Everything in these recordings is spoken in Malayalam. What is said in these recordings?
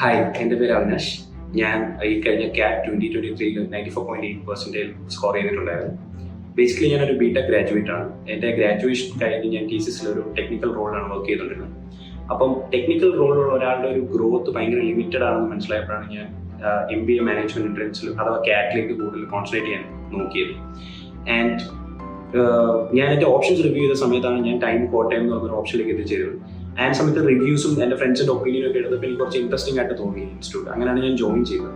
ഹായ്, എൻ്റെ പേര് അവിനാഷ്. ഞാൻ ഈ കഴിഞ്ഞ CAT 2023 94.8% സ്കോർ ചെയ്തിട്ടുണ്ടായിരുന്നു. ബേസിക്കലി ഞാനൊരു ബിടെക് ഗ്രാജുവേറ്റ് ആണ്. എൻ്റെ ഗ്രാജുവേഷൻ കഴിഞ്ഞ് ഞാൻ TCSലൊരു ടെക്നിക്കൽ റോളിലാണ് വർക്ക് ചെയ്തുകൊണ്ടിരുന്നത്. അപ്പം ടെക്നിക്കൽ റോളിലുള്ള ഒരാളുടെ ഒരു ഗ്രോത്ത് ഭയങ്കര ലിമിറ്റഡ് ആണെന്ന് മനസ്സിലായപ്പോഴാണ് ഞാൻ MBA മാനേജ്മെന്റ് എൻട്രൻസിൽ അഥവാ CATലേക്ക് കൂടുതൽ കോൺസെൻട്രേറ്റ് ചെയ്യാൻ നോക്കിയത്. ആൻഡ് ഞാൻ എൻ്റെ ഓപ്ഷൻസ് റിവ്യൂ ചെയ്ത സമയത്താണ് ഞാൻ ടൈം കോട്ടയം എന്ന് പറഞ്ഞൊരു ഓപ്ഷനിലേക്ക് എത്തിച്ചേരുന്നത്. ആൻഡ് സമയത്ത് റിവ്യൂസും എൻ്റെ ഫ്രണ്ട്സിൻ്റെ ഒപ്പീനിയനും ഒക്കെ എടുത്തപ്പോൾ എനിക്ക് കുറച്ച് ഇൻട്രസ്റ്റിംഗ് ആയിട്ട് തോന്നി ഇൻസ്റ്റിറ്റ്യൂട്ട്. അങ്ങനെയാണ് ഞാൻ ജോയിൻ ചെയ്തത്.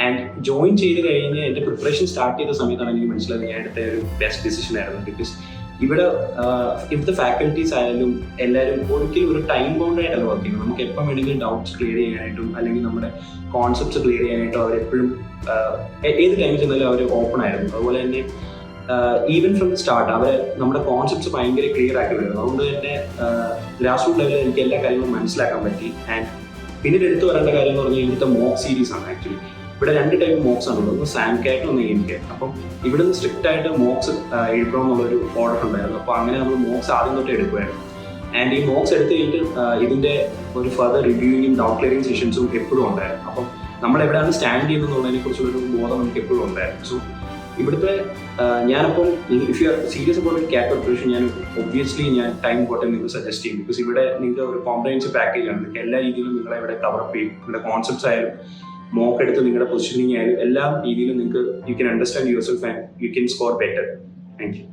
ആൻഡ് ജോയിൻ ചെയ്ത് കഴിഞ്ഞ് എൻ്റെ പ്രിപ്പറേഷൻ സ്റ്റാർട്ട് ചെയ്ത സമയത്താണ് എനിക്ക് മനസ്സിലായത് ഞാൻ എടുത്ത ഒരു ബെസ്റ്റ് ഡിസിഷൻ ആയിരുന്നു. ബിക്കോസ് ഇവിടുത്തെ ഫാക്കൽറ്റീസ് ആയാലും എല്ലാവരും ഒരിക്കലും ഒരു ടൈം ബൗണ്ട് ആയിട്ടല്ല വർക്ക് ചെയ്യുന്നത്. നമുക്ക് എപ്പം വേണമെങ്കിലും ഡൗട്ട്സ് ക്ലിയർ ചെയ്യാനായിട്ടും അല്ലെങ്കിൽ നമ്മുടെ കോൺസെപ്റ്റ്സ് ക്ലിയർ ചെയ്യാനായിട്ടും അവരെപ്പോഴും ഏത് ടൈമിൽ ചെന്നാലും അവർ ഓപ്പൺ ആയിരുന്നു. അതുപോലെ തന്നെ ഈവൻ ഫ്രം ദ സ്റ്റാർട്ട് അവർ നമ്മുടെ കോൺസെപ്റ്റ്സ് ഭയങ്കര ക്ലിയർ ആക്കി വരുന്നത്. അതുകൊണ്ട് തന്നെ ഗ്രാസ് റൂട്ട് ലെവലിൽ എനിക്ക് എല്ലാ കാര്യങ്ങളും മനസ്സിലാക്കാൻ പറ്റി. ആൻഡ് പിന്നീട് എടുത്തു വരേണ്ട കാര്യം എന്ന് പറഞ്ഞാൽ ഇവിടുത്തെ മോക്ക് സീരീസ് ആണ്. ആക്ച്വലി ഇവിടെ 2 ടൈപ്പ് മോക്സ് ആണ്, ഒന്ന് സാംകാറ്റും ഒന്ന് എയിംകാറ്റ്. അപ്പം ഇവിടുന്ന് സ്ട്രിക്റ്റ് ആയിട്ട് മോക്സ് എഴുതണം എന്നുള്ളൊരു ഓർഡർ ഉണ്ടായിരുന്നു. അപ്പോൾ അങ്ങനെ നമ്മൾ മോക്സ് ആദ്യം തൊട്ട് എടുക്കുമായിരുന്നു. ആൻഡ് ഈ മോക്സ് എടുത്ത് കഴിഞ്ഞിട്ട് ഇതിൻ്റെ ഒരു ഫർദർ റിവ്യൂയിങ്ങും ഡൗട്ട് ക്ലിയറിംഗ് സെഷൻസും എപ്പോഴും ഉണ്ടായിരുന്നു. അപ്പം നമ്മൾ എവിടെയാണ് സ്റ്റാൻഡ് ചെയ്യുന്നതിനെ കുറിച്ചുള്ളൊരു ബോധം നമുക്ക് എപ്പോഴും ഉണ്ടായിരുന്നു. സോ ഇവിടുത്തെ ഞാനപ്പം if you are serious about CAT preparation ഞാൻ ഒബ്വിയസ്ലി ഞാൻ ടൈം കോട്ടയം നിങ്ങൾക്ക് സജസ്റ്റ് ചെയ്യും. ബിക്കോസ് ഇവിടെ നിങ്ങൾക്ക് ഒരു കോംപ്രഹെൻസീവ് പാക്കേജ് ആണ്. നിങ്ങൾക്ക് എല്ലാ രീതിയിലും നിങ്ങളെ ഇവിടെ കവറപ്പ് ചെയ്യും. നിങ്ങളുടെ കോൺസെപ്റ്റ്സ് ആയാലും മോക്ക് എടുത്ത് നിങ്ങളുടെ പൊസിഷനിങ് ആയാലും എല്ലാ രീതിയിലും നിങ്ങൾക്ക് you can understand your self and you can score better. Thank you.